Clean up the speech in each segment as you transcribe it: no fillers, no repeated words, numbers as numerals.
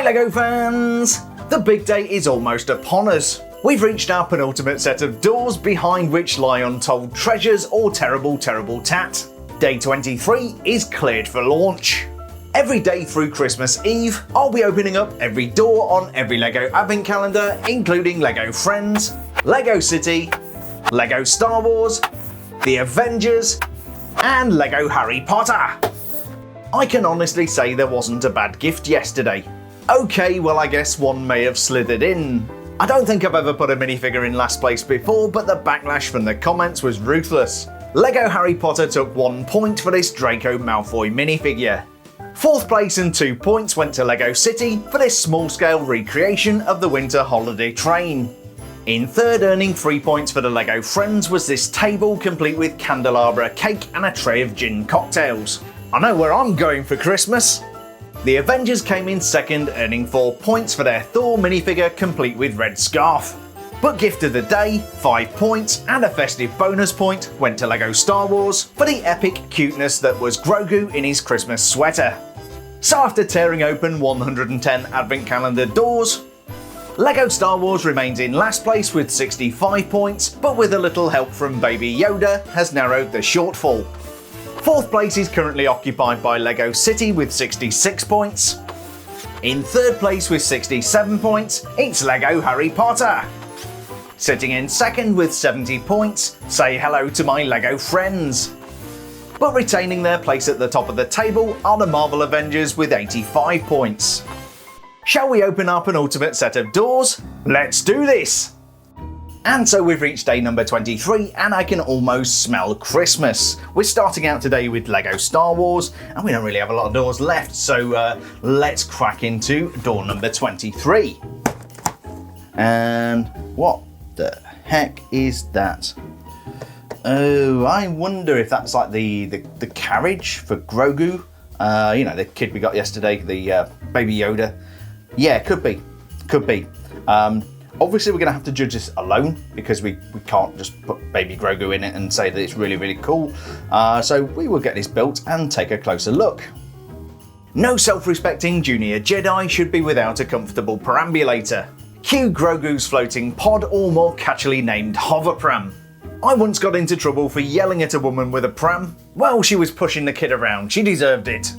Hi LEGO fans! The big day is almost upon us. We've reached our penultimate set of doors behind which lie untold treasures or terrible tat. Day 23 is cleared for launch. Every day through Christmas Eve, I'll be opening up every door on every LEGO advent calendar, including LEGO Friends, LEGO City, LEGO Star Wars, the Avengers, and LEGO Harry Potter. I can honestly say there wasn't a bad gift yesterday. Okay, well I guess one may have slithered in. I don't think I've ever put a minifigure in last place before, but the backlash from the comments was ruthless. LEGO Harry Potter took 1 point for this Draco Malfoy minifigure. 4th place and 2 points went to LEGO City for this small-scale recreation of the winter holiday train. In 3rd, earning 3 points for the LEGO Friends was this table complete with candelabra cake and a tray of gin cocktails. I know where I'm going for Christmas. The Avengers came in 2nd, earning 4 points for their Thor minifigure complete with red scarf. But gift of the day, 5 points, and a festive bonus point went to LEGO Star Wars for the epic cuteness that was Grogu in his Christmas sweater. So after tearing open 110 advent calendar doors, LEGO Star Wars remains in last place with 65 points, but with a little help from Baby Yoda has narrowed the shortfall. 4th place is currently occupied by LEGO City with 66 points. In 3rd place with 67 points, it's LEGO Harry Potter. Sitting in 2nd with 70 points, say hello to my LEGO Friends. But retaining their place at the top of the table are the Marvel Avengers with 85 points. Shall we open up an ultimate set of doors? Let's do this! And so we've reached day number 23 and I can almost smell Christmas. We're starting out today with LEGO Star Wars and we don't really have a lot of doors left, so let's crack into door number 23. And what the heck is that? Oh, I wonder if that's like the carriage for Grogu. You know, the kid we got yesterday, the Baby Yoda. Yeah, could be. Obviously, we're going to have to judge this alone because we can't just put Baby Grogu in it and say that it's really cool. So we will get this built and take a closer look. No self-respecting junior Jedi should be without a comfortable perambulator. Cue Grogu's floating pod, or more catchily named hover pram. I once got into trouble for yelling at a woman with a pram. Well, she was pushing the kid around, she deserved it.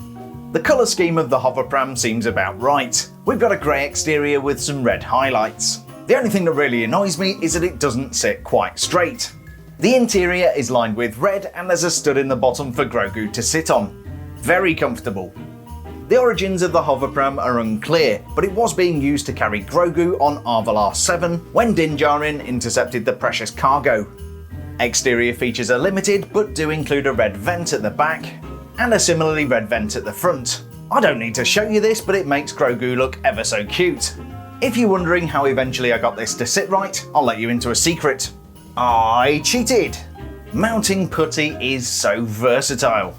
The colour scheme of the hover pram seems about right. We've got a grey exterior with some red highlights. The only thing that really annoys me is that it doesn't sit quite straight. The interior is lined with red and there's a stud in the bottom for Grogu to sit on. Very comfortable. The origins of the hover pram are unclear, but it was being used to carry Grogu on Arvalar 7 when Din Djarin intercepted the precious cargo. Exterior features are limited, but do include a red vent at the back and a similarly red vent at the front. I don't need to show you this, but it makes Grogu look ever so cute. If you're wondering how eventually I got this to sit right, I'll let you into a secret. I cheated! Mounting putty is so versatile.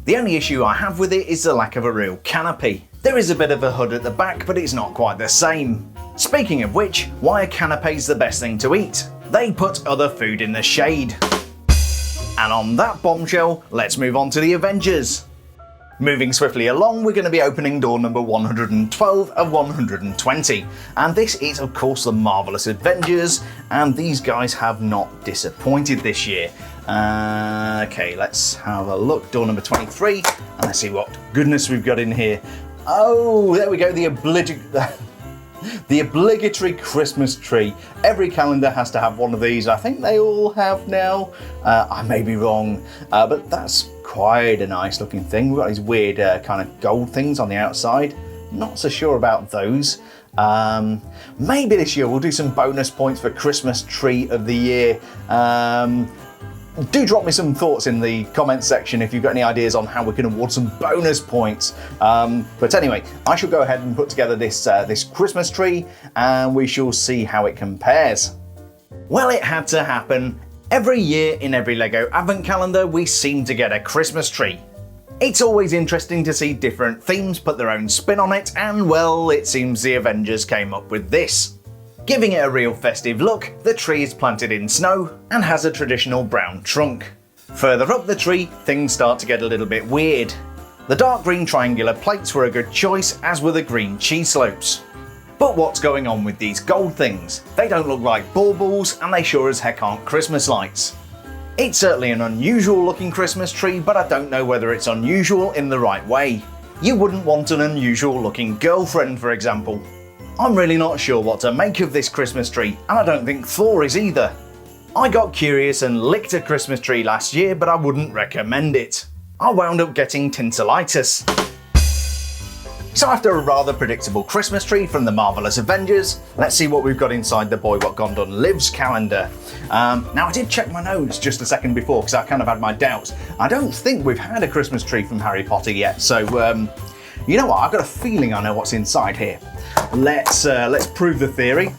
The only issue I have with it is the lack of a real canopy. There is a bit of a hood at the back, but it's not quite the same. Speaking of which, why are canapes the best thing to eat? They put other food in the shade. And on that bombshell, let's move on to the Avengers. Moving swiftly along, we're going to be opening door number 112 of 120. And this is of course the Marvelous Avengers, and these guys have not disappointed this year. Okay, let's have a look. Door number 23, and let's see what goodness we've got in here. Oh, there we go, the obligatory Christmas tree. Every calendar has to have one of these. I think they all have now. I may be wrong, but that's quite a nice looking thing. We've got these weird kind of gold things on the outside. Not so sure about those. Maybe this year we'll do some bonus points for Christmas tree of the year. Do drop me some thoughts in the comments section if you've got any ideas on how we can award some bonus points. But anyway, I shall go ahead and put together this Christmas tree and we shall see how it compares. Well, it had to happen. Every year in every LEGO advent calendar we seem to get a Christmas tree. It's always interesting to see different themes put their own spin on it, and well, it seems the Avengers came up with this. Giving it a real festive look, the tree is planted in snow and has a traditional brown trunk. Further up the tree, things start to get a little bit weird. The dark green triangular plates were a good choice, as were the green cheese slopes. But what's going on with these gold things? They don't look like baubles, and they sure as heck aren't Christmas lights. It's certainly an unusual looking Christmas tree, but I don't know whether it's unusual in the right way. You wouldn't want an unusual looking girlfriend, for example. I'm really not sure what to make of this Christmas tree, and I don't think Thor is either. I got curious and licked a Christmas tree last year, but I wouldn't recommend it. I wound up getting tinselitis. So after a rather predictable Christmas tree from the marvellous Avengers, let's see what we've got inside the Boy What Gone Done Lives calendar. Now I did check my notes just a second before because I kind of had my doubts. I don't think we've had a Christmas tree from Harry Potter yet, so you know what, I've got a feeling I know what's inside here. Let's prove the theory.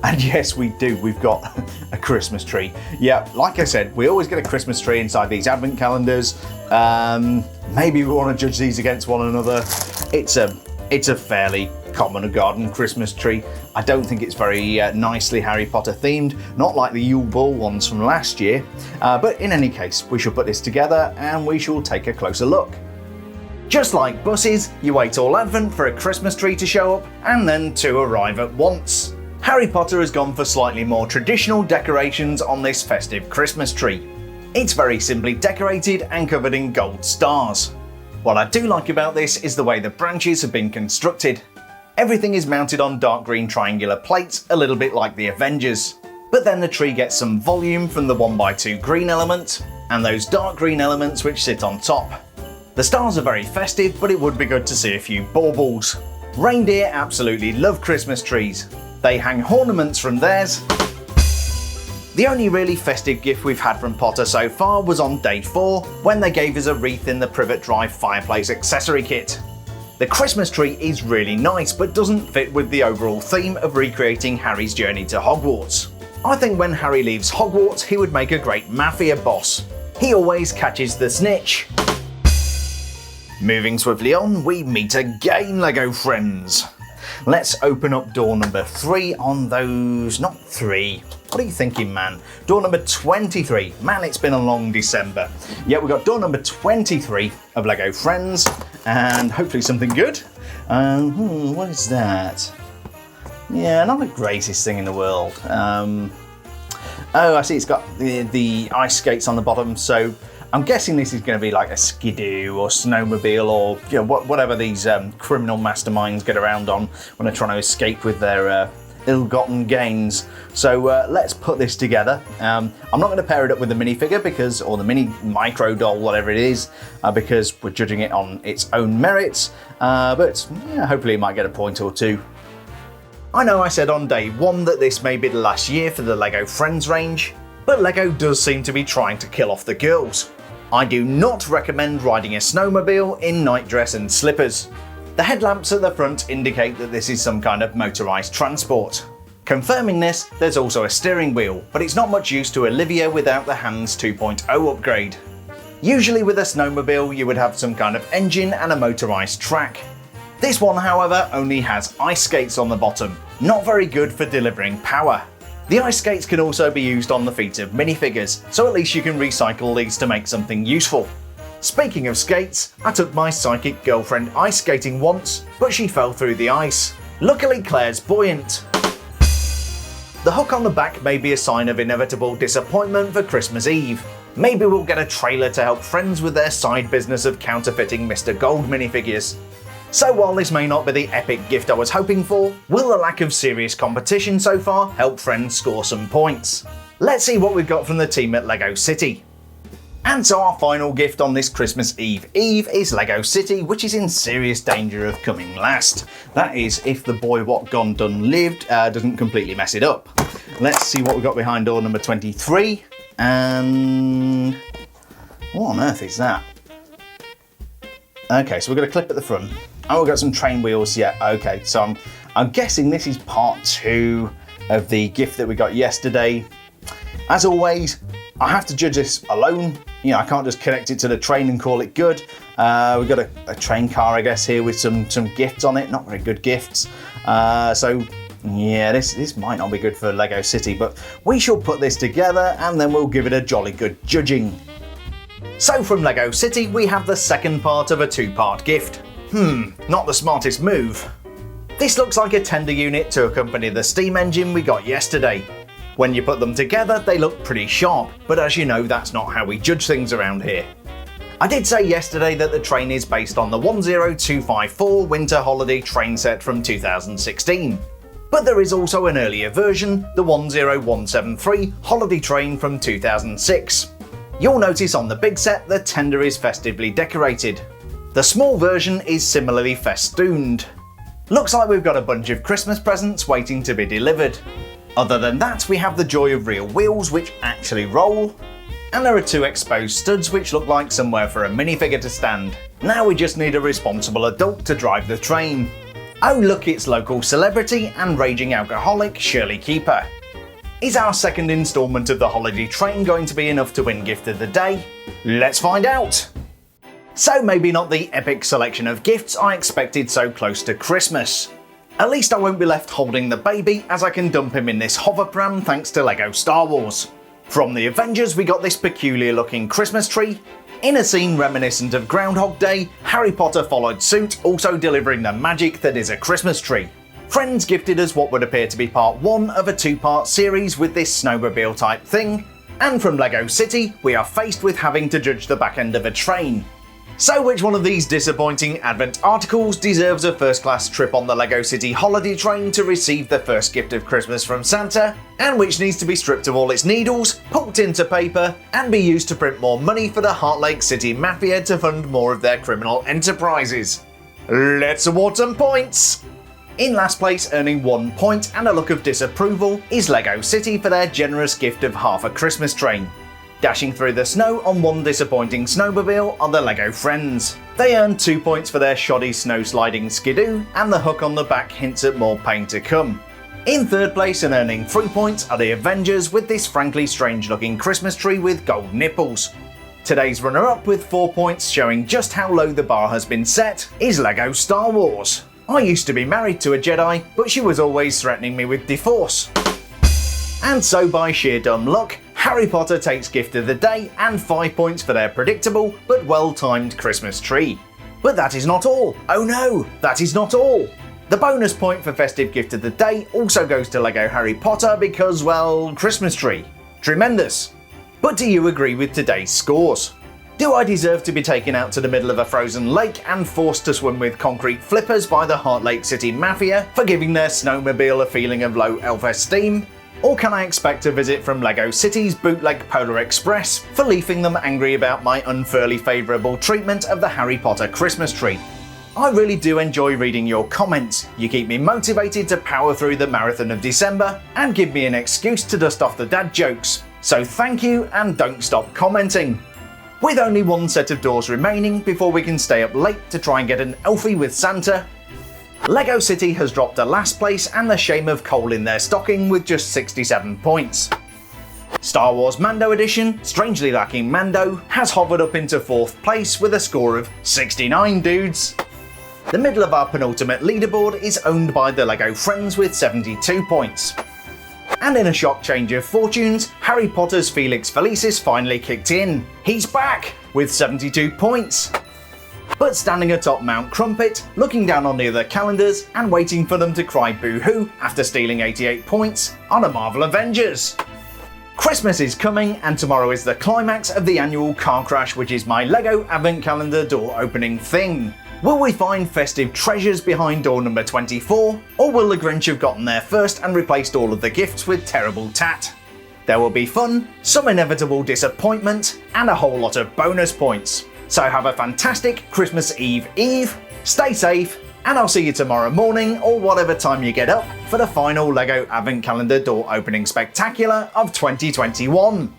And yes, we do. We've got a Christmas tree. Yeah, like I said, we always get a Christmas tree inside these advent calendars. Maybe we want to judge these against one another. It's a fairly common garden Christmas tree. I don't think it's very nicely Harry Potter themed, not like the Yule Ball ones from last year. But in any case, we shall put this together and we shall take a closer look. Just like buses, you wait all Advent for a Christmas tree to show up and then to arrive at once. Harry Potter has gone for slightly more traditional decorations on this festive Christmas tree. It's very simply decorated and covered in gold stars. What I do like about this is the way the branches have been constructed. Everything is mounted on dark green triangular plates, a little bit like the Avengers. But then the tree gets some volume from the 1x2 green element, and those dark green elements which sit on top. The stars are very festive, but it would be good to see a few baubles. Reindeer absolutely love Christmas trees. They hang ornaments from theirs. The only really festive gift we've had from Potter so far was on day 4, when they gave us a wreath in the Privet Drive fireplace accessory kit. The Christmas tree is really nice, but doesn't fit with the overall theme of recreating Harry's journey to Hogwarts. I think when Harry leaves Hogwarts, he would make a great mafia boss. He always catches the snitch. Moving swiftly on, we meet again, LEGO friends. Let's open up door number 3 on those, not 3. What are you thinking, man? Door number 23. Man, it's been a long December. Yeah, we've got door number 23 of LEGO Friends, and hopefully something good. What is that? Yeah, not the greatest thing in the world. Oh, I see it's got the ice skates on the bottom, so I'm guessing this is going to be like a skidoo or snowmobile or whatever these criminal masterminds get around on when they're trying to escape with their ill-gotten gains. So let's put this together. I'm not going to pair it up with the minifigure or the mini micro doll, whatever it is, because we're judging it on its own merits. But yeah, hopefully it might get a point or two. I know I said on day 1 that this may be the last year for the LEGO Friends range, but LEGO does seem to be trying to kill off the girls. I do not recommend riding a snowmobile in nightdress and slippers. The headlamps at the front indicate that this is some kind of motorised transport. Confirming this, there's also a steering wheel, but it's not much use to Olivia without the Hands 2.0 upgrade. Usually with a snowmobile you would have some kind of engine and a motorised track. This one, however, only has ice skates on the bottom, not very good for delivering power. The ice skates can also be used on the feet of minifigures, so at least you can recycle these to make something useful. Speaking of skates, I took my psychic girlfriend ice skating once, but she fell through the ice. Luckily Claire's buoyant. The hook on the back may be a sign of inevitable disappointment for Christmas Eve. Maybe we'll get a trailer to help friends with their side business of counterfeiting Mr. Gold minifigures. So while this may not be the epic gift I was hoping for, will the lack of serious competition so far help friends score some points? Let's see what we've got from the team at LEGO City. And so our final gift on this Christmas Eve is LEGO City, which is in serious danger of coming last. That is, if the Boy What Gone Done Lived doesn't completely mess it up. Let's see what we've got behind door number 23, and what on earth is that? Okay, so we've got a clip at the front. Oh, we've got some train wheels, yeah, okay. So I'm guessing this is part 2 of the gift that we got yesterday. As always, I have to judge this alone. You know, I can't just connect it to the train and call it good. We've got a train car, I guess, here with some gifts on it. Not very good gifts. So yeah, this might not be good for LEGO City, but we shall put this together and then we'll give it a jolly good judging. So from LEGO City we have the second part of a two-part gift. Not the smartest move. This looks like a tender unit to accompany the steam engine we got yesterday. When you put them together they look pretty sharp, but as you know that's not how we judge things around here. I did say yesterday that the train is based on the 10254 Winter Holiday train set from 2016. But there is also an earlier version, the 10173 Holiday Train from 2006. You'll notice on the big set the tender is festively decorated. The small version is similarly festooned. Looks like we've got a bunch of Christmas presents waiting to be delivered. Other than that, we have the joy of real wheels which actually roll, and there are two exposed studs which look like somewhere for a minifigure to stand. Now we just need a responsible adult to drive the train. Oh look, it's local celebrity and raging alcoholic Shirley Keeper. Is our second instalment of the holiday train going to be enough to win gift of the day? Let's find out! So maybe not the epic selection of gifts I expected so close to Christmas. At least I won't be left holding the baby as I can dump him in this hover pram thanks to LEGO Star Wars. From the Avengers we got this peculiar looking Christmas tree. In a scene reminiscent of Groundhog Day, Harry Potter followed suit, also delivering the magic that is a Christmas tree. Friends gifted us what would appear to be part 1 of a 2-part series with this snowmobile type thing, and from LEGO City we are faced with having to judge the back end of a train. So which one of these disappointing Advent articles deserves a first-class trip on the LEGO City holiday train to receive the first gift of Christmas from Santa, and which needs to be stripped of all its needles, pulped into paper, and be used to print more money for the Heart Lake City Mafia to fund more of their criminal enterprises? Let's award some points! In last place, earning 1 point and a look of disapproval, is LEGO City for their generous gift of half a Christmas train. Dashing through the snow on one disappointing snowmobile are the LEGO Friends. They earned 2 points for their shoddy snow sliding skidoo, and the hook on the back hints at more pain to come. In third place and earning 3 points are the Avengers with this frankly strange looking Christmas tree with gold nipples. Today's runner-up with 4 points showing just how low the bar has been set is LEGO Star Wars. I used to be married to a Jedi, but she was always threatening me with divorce. And so by sheer dumb luck, Harry Potter takes gift of the day and 5 points for their predictable but well-timed Christmas tree. But that is not all. Oh no, that is not all. The bonus point for festive gift of the day also goes to LEGO Harry Potter because, well, Christmas tree. Tremendous. But do you agree with today's scores? Do I deserve to be taken out to the middle of a frozen lake and forced to swim with concrete flippers by the Heart Lake City Mafia for giving their snowmobile a feeling of low elf-esteem? Or can I expect a visit from LEGO City's bootleg Polar Express for leaving them angry about my unfairly favourable treatment of the Harry Potter Christmas tree? I really do enjoy reading your comments. You keep me motivated to power through the marathon of December and give me an excuse to dust off the dad jokes. So thank you and don't stop commenting. With only one set of doors remaining before we can stay up late to try and get an Elfie with Santa, LEGO City has dropped to last place and the shame of coal in their stocking with just 67 points. Star Wars Mando Edition, strangely lacking Mando, has hovered up into 4th place with a score of 69 dudes. The middle of our penultimate leaderboard is owned by the LEGO Friends with 72 points. And in a shock change of fortunes, Harry Potter's Felix Felicis finally kicked in. He's back with 72 points. But standing atop Mount Crumpet, looking down on the other calendars and waiting for them to cry boo-hoo after stealing 88 points on a Marvel Avengers. Christmas is coming and tomorrow is the climax of the annual car crash, which is my LEGO Advent Calendar door opening thing. Will we find festive treasures behind door number 24, or will the Grinch have gotten there first and replaced all of the gifts with terrible tat? There will be fun, some inevitable disappointment, and a whole lot of bonus points. So have a fantastic Christmas Eve, stay safe, and I'll see you tomorrow morning or whatever time you get up for the final LEGO Advent Calendar door opening spectacular of 2021.